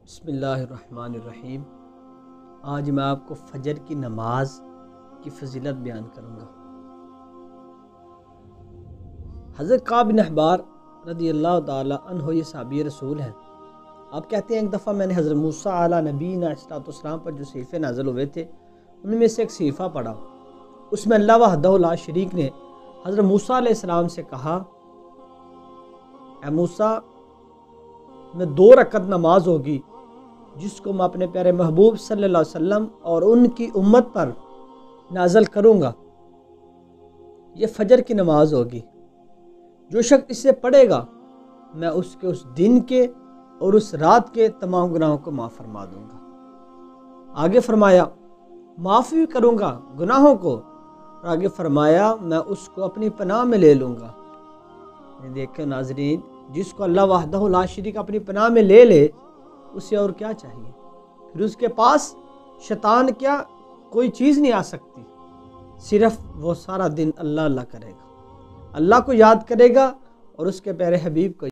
بسم اللہ الرحمن الرحیم۔ آج میں آپ کو فجر کی نماز کی فضیلت بیان کروں گا۔ حضرت کعب بن احبار رضی اللہ تعالی عنہ یہ صحابی رسول ہیں۔ آپ کہتے ہیں ایک دفعہ میں نے حضرت موسیٰ علیہ نبینا علیہ السلام پر جو صحیفے نازل ہوئے تھے ان میں سے ایک صحیفہ پڑھا۔ اس میں اللہ وحدہ لا شریک نے حضرت موسیٰ علیہ السلام سے کہا، اے موسیٰ، میں 2 رکعت نماز ہوگی جس کو میں اپنے پیارے محبوب صلی اللہ علیہ وسلم اور ان کی امت پر نازل کروں گا۔ یہ فجر کی نماز ہوگی۔ جو شخص اسے پڑھے گا میں اس کے اس دن کے اور اس رات کے تمام گناہوں کو معاف فرما دوں گا۔ آگے فرمایا معافی بھی کروں گا گناہوں کو، اور آگے فرمایا میں اس کو اپنی پناہ میں لے لوں گا۔ دیکھیں ناظرین، جس کو اللہ وحدہ لا شریک اپنی پناہ میں لے لے اسے اور کیا چاہیے؟ پھر اس کے پاس شیطان کیا کوئی چیز نہیں آ سکتی، صرف وہ سارا دن اللہ اللہ کرے گا، اللہ کو یاد کرے گا اور اس کے پیارے حبیب کو